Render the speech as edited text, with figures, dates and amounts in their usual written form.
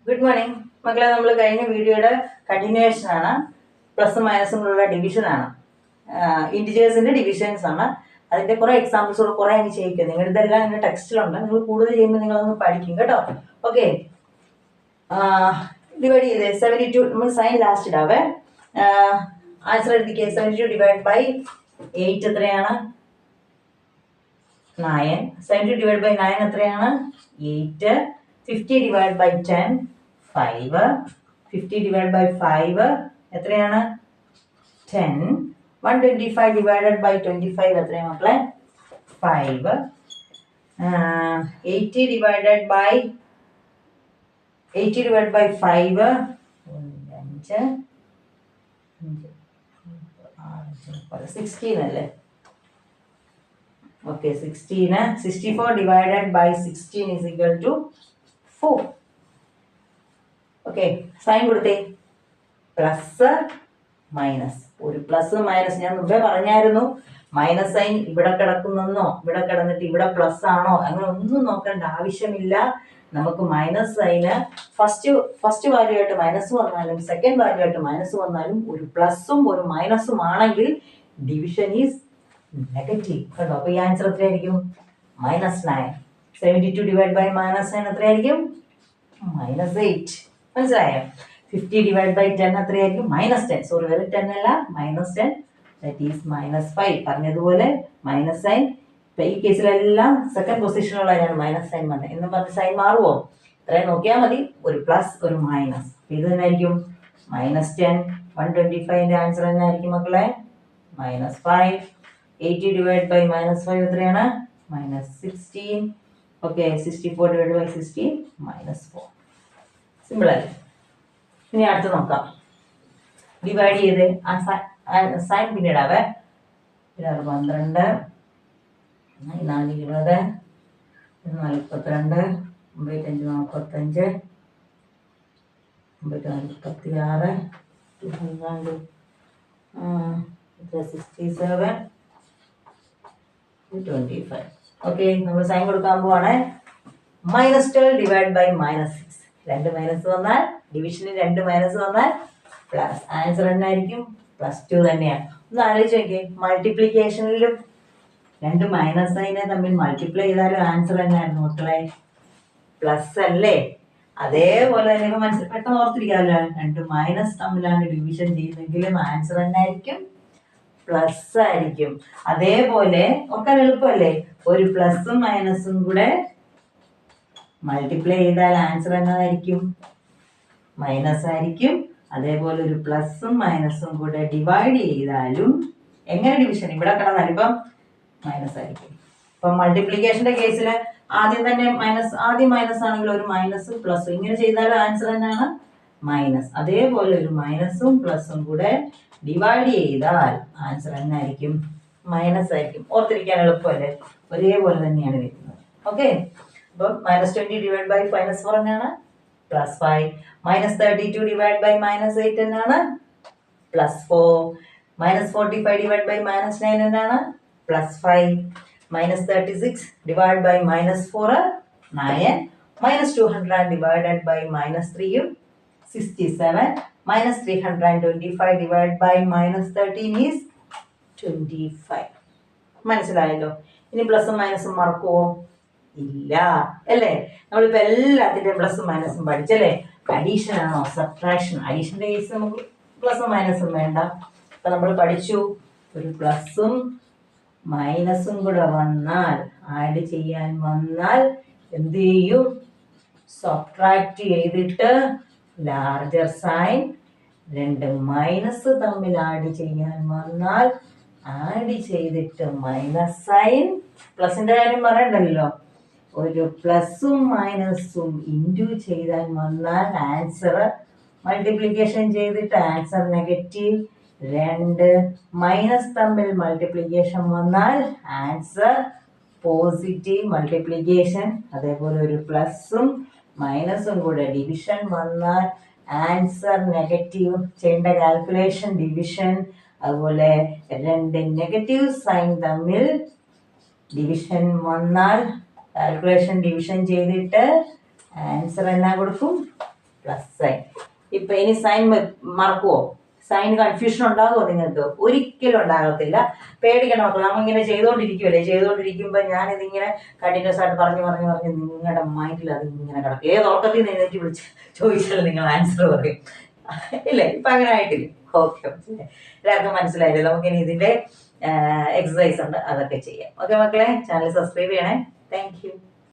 Good morning മക്കളെ. നമ്മൾ കഴിഞ്ഞ വീഡിയോയുടെ കണ്ടിന്യൂവേഷൻ ആണ്. പ്ലസും മൈനസും കൂടെയുള്ള ഡിവിഷൻ ആണ്, ഇൻറ്റിജേഴ്സിന്റെ ഡിവിഷൻസ് ആണ്. അതിന്റെ കുറെ എക്സാമ്പിൾസ് കുറെ അങ്ങ് ചെയ്യിക്കും. നിങ്ങളുടെ ഇതെല്ലാം നിങ്ങളുടെ ടെക്സ്റ്റിലുണ്ട്. നിങ്ങൾ കൂടുതൽ ചെയ്യുമ്പോൾ നിങ്ങളൊന്ന് പഠിക്കും കേട്ടോ. ഓക്കെ, ഡിവൈഡ് ചെയ്തേ 72. നമ്മൾ സൈൻ ലാസ്റ്റ് ഇടാവേ. ആൻസർ എഴുതിക്കേ. 72 ഡിവൈഡ് ബൈ 8 എത്രയാണ്? 9. 72 ഡിവൈഡ് ബൈ 9 എത്രയാണ്? 8. 50 ഡിവൈഡ് ബൈ 10 5. 50 ഡിവൈഡ് ബൈ 5 എത്രയാണ്? 10. 125 ഡിവൈഡഡ് ബൈ 25 എത്രയാണ് മക്കളെ? 5. 80 ഡിവൈഡഡ് ബൈ 5 16 അല്ലേ? Okay, 16. 64 divided by 16 is equal to 4. Okay, sign കൊടുത്തേ. Plus minus. ഒരു പ്ലസ് മൈനസ് ഞാൻ മുമ്പേ പറഞ്ഞായിരുന്നു. മൈനസ് സൈൻ ഇവിടെ കിടക്കുന്നെന്നോ ഇവിടെ കിടന്നിട്ട് ഇവിടെ പ്ലസ് ആണോ അങ്ങനെ ഒന്നും നോക്കേണ്ട ആവശ്യമില്ല. നമുക്ക് മൈനസ് സൈന് ഫസ്റ്റ് വാല്യൂ ആയിട്ട് മൈനസ് വന്നാലും സെക്കൻഡ് വാല്യൂ ആയിട്ട് മൈനസ് വന്നാലും ഒരു പ്ലസും ഒരു മൈനസും ആണെങ്കിൽ ഡിവിഷൻ ഈസ് നെഗറ്റീവ് കേട്ടോ. അപ്പൊ ഈ ആൻസർ എത്രയായിരിക്കും? -9. 72 ഡിവൈഡ് ബൈ -9 എത്രയായിരിക്കും? -8. മനസ്സിലായോ? 50 ഡിവൈഡ് ബൈ 10 എത്രയായിരിക്കും? -10. സോറി, വെറും 10 അല്ല, -10. That is -5. പറഞ്ഞതുപോലെ മൈനസ് സൈൻ ഈ കേസിലെല്ലാം സെക്കൻഡ് പൊസിഷനിലുള്ളതിനാണ് മൈനസ് സൈൻ വന്നത് എന്ന് പറഞ്ഞ് സൈൻ മാറുമോ? ഇത്രയും നോക്കിയാൽ മതി. ഒരു പ്ലസ് ഒരു മൈനസ്. ഇത് തന്നെ ആയിരിക്കും -10. 125ന്റെ ആൻസർ തന്നെ ആയിരിക്കും മക്കളെ -5. 80 ഡിവൈഡ് ബൈ -5 എത്രയാണ്? -16. Okay, 64 divide by 16 -4. സിമ്പിൾ അല്ലേ? ഇനി അടുത്ത് നോക്കാം. ഡിവൈഡ് ചെയ്ത് സൈൻ പിന്നീടാവേ. 12 4 20 42 95 45 96 67 25. ഓക്കെ, നമ്മൾ സൈൻ കൊടുക്കാൻ പോവാണ്. -12 ഡിവൈഡ് ബൈ -6. 2 മൈനസ് വന്നാൽ ഡിവിഷന് 2 മൈനസ് വന്നാൽ പ്ലസ്. ആൻസർ എന്നായിരിക്കും? +2 തന്നെയാണ്. ഒന്ന് ആലോചിച്ച് നോക്കിയേ. മൾട്ടിപ്ലിക്കേഷനിലും 2 മൈനസ് സൈനെ തമ്മിൽ മൾട്ടിപ്ലൈ ചെയ്താലും ആൻസർ തന്നെയായിരുന്നു മക്കളെ, പ്ലസ് അല്ലേ? അതേപോലെ തന്നെ ഇപ്പൊ പെട്ടെന്ന് ഓർത്തിരിക്കാമല്ലോ. 2 മൈനസ് തമ്മിലാണ് ഡിവിഷൻ ചെയ്യുന്നതെങ്കിലും ആൻസർ എന്നായിരിക്കും? പ്ലസ് ആയിരിക്കും. അതേപോലെ ഓർക്കാൻ എളുപ്പമല്ലേ? ഒരു പ്ലസും മൈനസും കൂടെ മൾട്ടിപ്ലൈ ചെയ്താൽ ആൻസർ എന്നതായിരിക്കും? മൈനസ് ആയിരിക്കും. അതേപോലെ ഒരു പ്ലസും മൈനസും കൂടെ ഡിവൈഡ് ചെയ്താലും എങ്ങനെ ഡിവിഷൻ ഇവിടെ കിടന്നാലും ഇപ്പം മൈനസ് ആയിരിക്കും. ഇപ്പം മൾട്ടിപ്ലിക്കേഷന്റെ കേസിൽ ആദ്യം മൈനസ് ആണെങ്കിൽ ഒരു മൈനസ് പ്ലസ് ഇങ്ങനെ ചെയ്താലും ആൻസർ തന്നെയാണ് മൈനസ്. അതേപോലെ ഒരു മൈനസും പ്ലസും കൂടെ ഡിവൈഡ് ചെയ്താൽ ആൻസർ എന്നായിരിക്കും? മൈനസ് ആയിരിക്കും. ഓർത്തിരിക്കാൻ എളുപ്പമല്ലേ? ഒരേപോലെ തന്നെയാണ് വരുന്നത്. ഓക്കെ, അപ്പം -20 ഡിവൈഡ് ബൈ -4 എന്നാണ്? +5. -32 ഡിവൈഡ് ബൈ -8 എന്നാണ്? +4. -45 ഡിവൈഡ് ബൈ -9 എന്നാണ്? +5. -36 divide by -4 9. -200 divided by -3 67. -325 divide by -13 is 25. മനസ്സിലായല്ലോ? ഇനി പ്ലസും മൈനസും മറക്കുവോ? ഇല്ല അല്ലേ? നമ്മളിപ്പോ എല്ലാത്തിന്റെയും പ്ലസും മൈനസും പഠിച്ചല്ലേ? അഡീഷൻ ആണോ സബ്ട്രാക്ഷൻ? അഡീഷന്റെ കേസ് നമുക്ക് പ്ലസും മൈനസും വേണ്ട. അപ്പൊ നമ്മൾ പഠിച്ചു, ഒരു പ്ലസും മൈനസും കൂടെ വന്നാൽ, ആഡ് ചെയ്യാൻ വന്നാൽ എന്ത് ചെയ്യും? സബ്ട്രാക്ട് ചെയ്തിട്ട് ലാർജർ സൈൻ. 2 മൈനസ് തമ്മിൽ ആഡ് ചെയ്യാൻ വന്നാൽ ആഡ് ചെയ്തിട്ട് മൈനസ് സൈൻ. പ്ലസിന്റെ കാര്യം പറയണ്ടല്ലോ. ഒരു പ്ലസും മൈനസും ഇൻറ്റു ചെയ്താൽ വന്നാൽ ആൻസർ മൾട്ടിപ്ലിക്കേഷൻ ചെയ്തിട്ട് ആൻസർ നെഗറ്റീവ്. 2 മൈനസ് തമ്മിൽ മൾട്ടിപ്ലിക്കേഷൻ വന്നാൽ ആൻസർ പോസിറ്റീവ് മൾട്ടിപ്ലിക്കേഷൻ. അതേപോലെ ഒരു പ്ലസും മൈനസും കൂടെ ഡിവിഷൻ വന്നാൽ ആൻസർ നെഗറ്റീവ്. ചെയ്യേണ്ട കാൽക്കുലേഷൻ ഡിവിഷൻ. അതുപോലെ 2 നെഗറ്റീവ് സൈൻ തമ്മിൽ ഡിവിഷൻ വന്നാൽ കാൽക്കുലേഷൻ ഡിവിഷൻ ചെയ്തിട്ട് ആൻസർ എന്നാ കൊടുക്കും? Plus sine. ഇപ്പൊ ഇനി സൈൻ മറക്കുവോ? സൈൻ കൺഫ്യൂഷൻ ഉണ്ടാകുമോ നിങ്ങൾക്ക്? ഒരിക്കലും ഉണ്ടാകത്തില്ല. പേടിക്കണം മക്കൾ. നമ്മളിങ്ങനെ ചെയ്തുകൊണ്ടിരിക്കുമ്പോൾ ഞാനിതിങ്ങനെ കണ്ടിന്യൂസ് ആയിട്ട് പറഞ്ഞ് നിങ്ങളുടെ മൈൻഡിൽ അത് ഇങ്ങനെ കിടക്കും. ഏത് ഉറക്കത്തിൽ നിന്ന് എഴുന്നേറ്റ് വിളിച്ച് ചോദിച്ചാലും നിങ്ങൾ ആൻസർ പറയും. ഇല്ലേ? ഇപ്പം അങ്ങനെ ആയിട്ടില്ല. ഓക്കെ, എല്ലാവർക്കും മനസ്സിലായില്ലേ? നമുക്കിനി ഇതിൻ്റെ എക്സസൈസ് ഉണ്ട്, അതൊക്കെ ചെയ്യാം. ഓക്കെ മക്കളെ, ചാനൽ സബ്സ്ക്രൈബ് ചെയ്യണേ. Thank you.